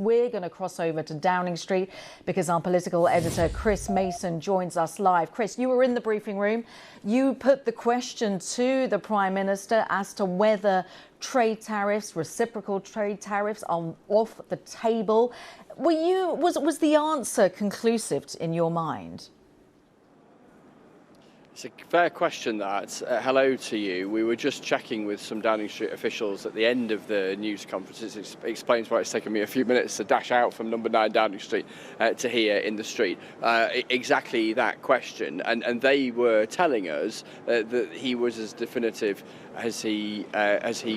We're going to cross over to Downing Street because our political editor, Chris Mason, joins us live. Chris, you were in the briefing room. You put the question to the Prime Minister as to whether trade tariffs, reciprocal trade tariffs, are off the table. Was the answer conclusive in your mind? It's a fair question, that. Hello to you. We were just checking with some Downing Street officials at the end of the news conference. It explains why it's taken me a few minutes to dash out from number 9 Downing Street to here in the street. Exactly that question. And they were telling us that he was as definitive as he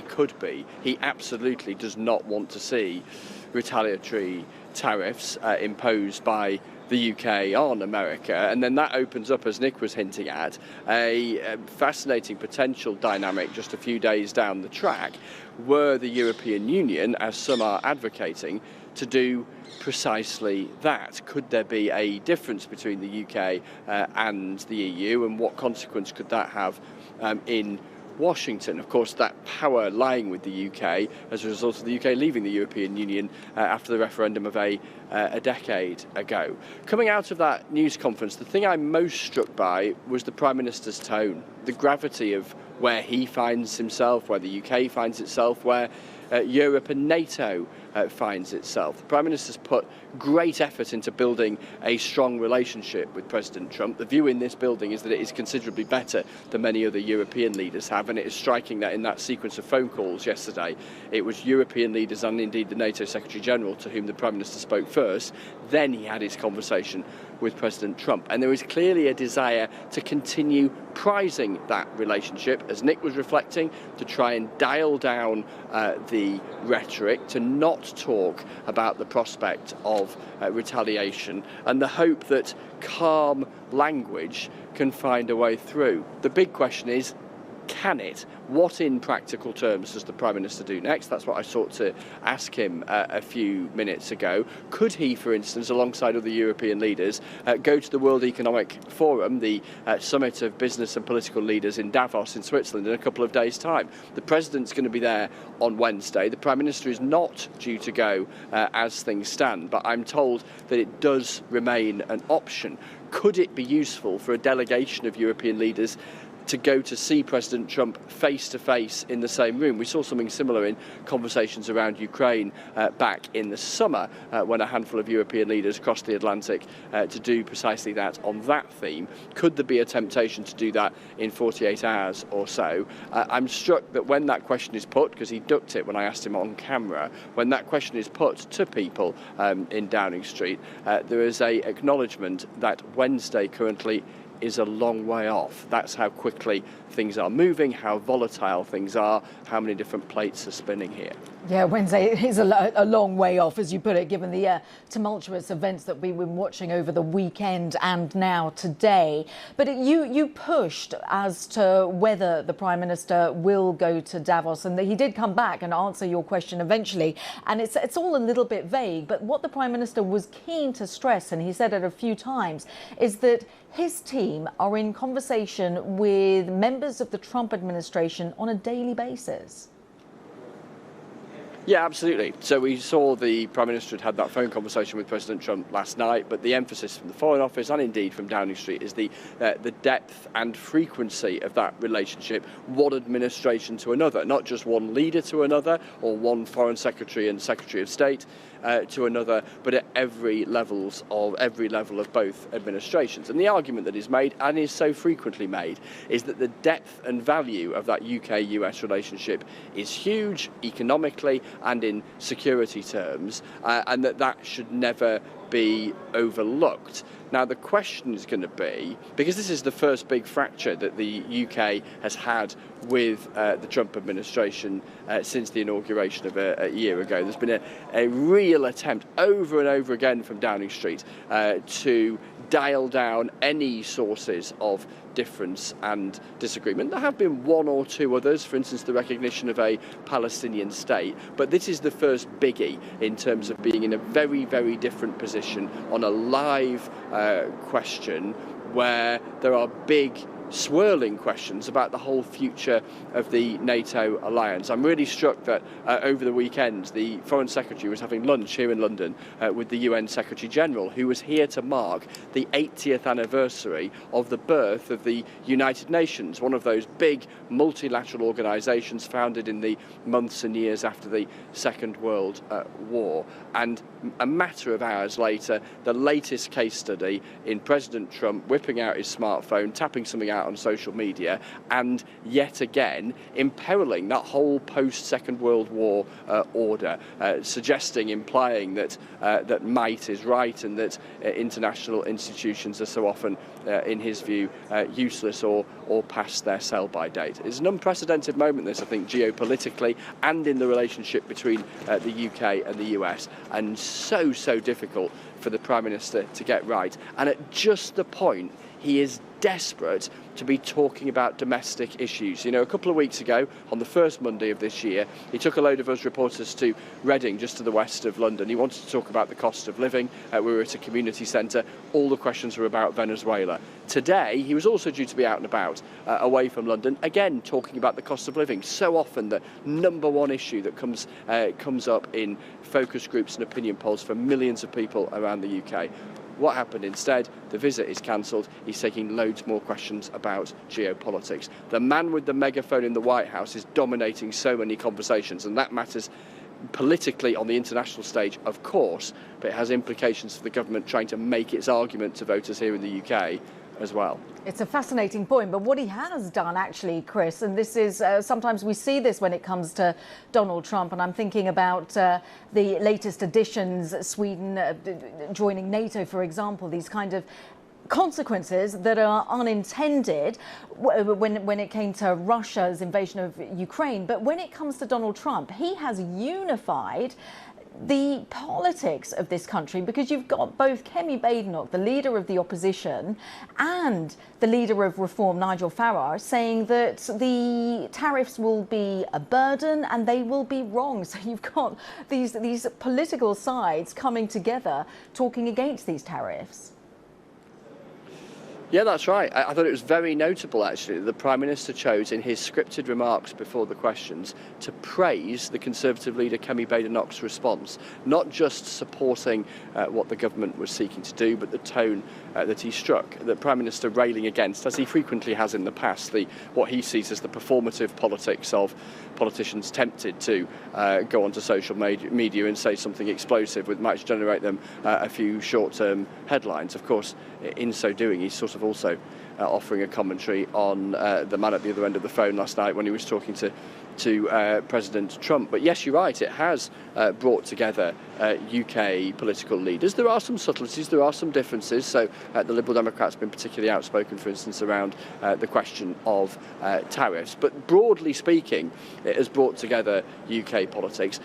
could be. He absolutely does not want to see retaliatory tariffs imposed by the UK on America, and then that opens up, as Nick was hinting at, a fascinating potential dynamic just a few days down the track, were the European Union, as some are advocating, to do precisely that. Could there be a difference between the UK and the EU, and what consequence could that have in Washington? Of course, that power lying with the UK as a result of the UK leaving the European Union after the referendum of a decade ago. Coming out of that news conference, the thing I'm most struck by was the Prime Minister's tone, the gravity of where he finds himself, where the UK finds itself, where Europe and NATO finds itself. The Prime Minister's put great effort into building a strong relationship with President Trump. The view in this building is that it is considerably better than many other European leaders have, and it is striking that in that sequence of phone calls yesterday, it was European leaders and indeed the NATO Secretary General to whom the Prime Minister spoke first. Then he had his conversation with President Trump, and there is clearly a desire to continue prizing that relationship, as Nick was reflecting, to try and dial down the rhetoric, to not talk about the prospect of retaliation, and the hope that calm language can find a way through. The big question is, can it? What in practical terms does the Prime Minister do next? That's what I sought to ask him a few minutes ago. Could he, for instance, alongside other European leaders, go to the World Economic Forum, the summit of business and political leaders in Davos in Switzerland, in a couple of days' time? The President's going to be there on Wednesday. The Prime Minister is not due to go as things stand, but I'm told that it does remain an option. Could it be useful for a delegation of European leaders to go to see President Trump face to face in the same room? We saw something similar in conversations around Ukraine back in the summer when a handful of European leaders crossed the Atlantic to do precisely that on that theme. Could there be a temptation to do that in 48 hours or so? I'm struck that when that question is put, because he ducked it when I asked him on camera, when that question is put to people in Downing Street, there is a acknowledgement that Wednesday currently is a long way off. That's how quickly things are moving, how volatile things are, how many different plates are spinning here. Yeah, Wednesday is a long way off, as you put it, given the tumultuous events that we've been watching over the weekend and now today. But you pushed as to whether the Prime Minister will go to Davos, and he did come back and answer your question eventually. And it's all a little bit vague, but what the Prime Minister was keen to stress, and he said it a few times, is that his team are in conversation with members of the Trump administration on a daily basis. Yeah, absolutely. So we saw the Prime Minister had that phone conversation with President Trump last night, but the emphasis from the Foreign Office and indeed from Downing Street is the depth and frequency of that relationship, one administration to another, not just one leader to another or one Foreign Secretary and Secretary of State to another, but at every level of both administrations. And the argument that is made, and is so frequently made, is that the depth and value of that UK-US relationship is huge economically and in security terms, and that should never be overlooked. Now, the question is going to be, because this is the first big fracture that the UK has had with the Trump administration since the inauguration of a year ago. There's been a real attempt over and over again from Downing Street to dial down any sources of difference and disagreement. There have been one or two others, for instance, the recognition of a Palestinian state, but this is the first biggie in terms of being in a very, very different position on a live question where there are big swirling questions about the whole future of the NATO alliance. I'm really struck that over the weekend the Foreign Secretary was having lunch here in London with the UN Secretary General, who was here to mark the 80th anniversary of the birth of the United Nations, one of those big multilateral organisations founded in the months and years after the Second World War. And a matter of hours later, the latest case study in President Trump whipping out his smartphone, tapping something out on social media, and yet again imperiling that whole post-Second World War order, implying that that might is right and that international institutions are so often, in his view, useless or past their sell-by date. It's an unprecedented moment, this, I think, geopolitically and in the relationship between the UK and the US, and so difficult for the Prime Minister to get right. And at just the point he is desperate to be talking about domestic issues. You know, a couple of weeks ago, on the first Monday of this year, he took a load of us reporters to Reading, just to the west of London. He wanted to talk about the cost of living. We were at a community centre. All the questions were about Venezuela. Today, he was also due to be out and about, away from London, again talking about the cost of living. So often the number one issue that comes up in focus groups and opinion polls for millions of people around the UK. What happened instead? The visit is cancelled. He's taking loads more questions about geopolitics. The man with the megaphone in the White House is dominating so many conversations, and that matters politically on the international stage, of course, but it has implications for the government trying to make its argument to voters here in the UK as well. It's a fascinating point, but what he has done actually, Chris, and this is sometimes we see this when it comes to Donald Trump, and I'm thinking about the latest additions, Sweden joining NATO, for example, these kind of consequences that are unintended when it came to Russia's invasion of Ukraine. But when it comes to Donald Trump, he has unified the politics of this country, because you've got both Kemi Badenoch, the leader of the opposition, and the leader of Reform, Nigel Farage, saying that the tariffs will be a burden and they will be wrong. So you've got these political sides coming together talking against these tariffs. Yeah, that's right. I thought it was very notable, actually, that the Prime Minister chose in his scripted remarks before the questions to praise the Conservative leader Kemi Badenoch's response, not just supporting what the government was seeking to do, but the tone that he struck. The Prime Minister railing against, as he frequently has in the past, what he sees as the performative politics of politicians tempted to go onto social media and say something explosive which might generate them a few short-term headlines. Of course, in so doing, he's sort of also offering a commentary on the man at the other end of the phone last night when he was talking to President Trump. But yes, you're right, it has brought together UK political leaders. There are some subtleties, there are some differences. So the Liberal Democrats have been particularly outspoken, for instance, around the question of tariffs. But broadly speaking, it has brought together UK politics.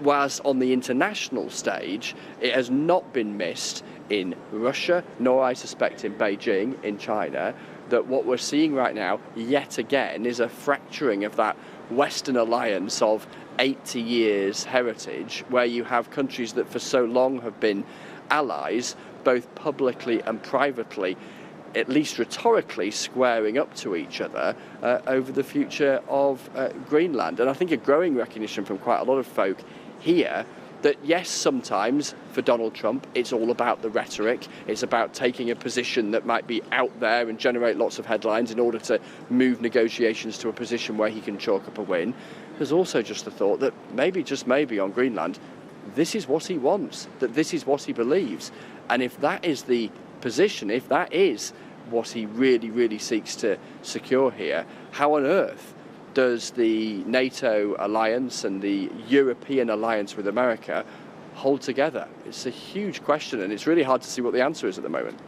Whilst on the international stage, it has not been missed in Russia, nor I suspect in Beijing, in China, that what we're seeing right now, yet again, is a fracturing of that Western alliance of 80 years heritage, where you have countries that for so long have been allies, both publicly and privately, at least rhetorically, squaring up to each other over the future of Greenland. And I think a growing recognition from quite a lot of folk here that, yes, sometimes for Donald Trump, it's all about the rhetoric. It's about taking a position that might be out there and generate lots of headlines in order to move negotiations to a position where he can chalk up a win. There's also just the thought that maybe, just maybe on Greenland, this is what he wants, that this is what he believes. And if that is the position, if that is what he really seeks to secure here, how on earth does the NATO alliance and the European alliance with America hold together? It's a huge question, and it's really hard to see what the answer is at the moment.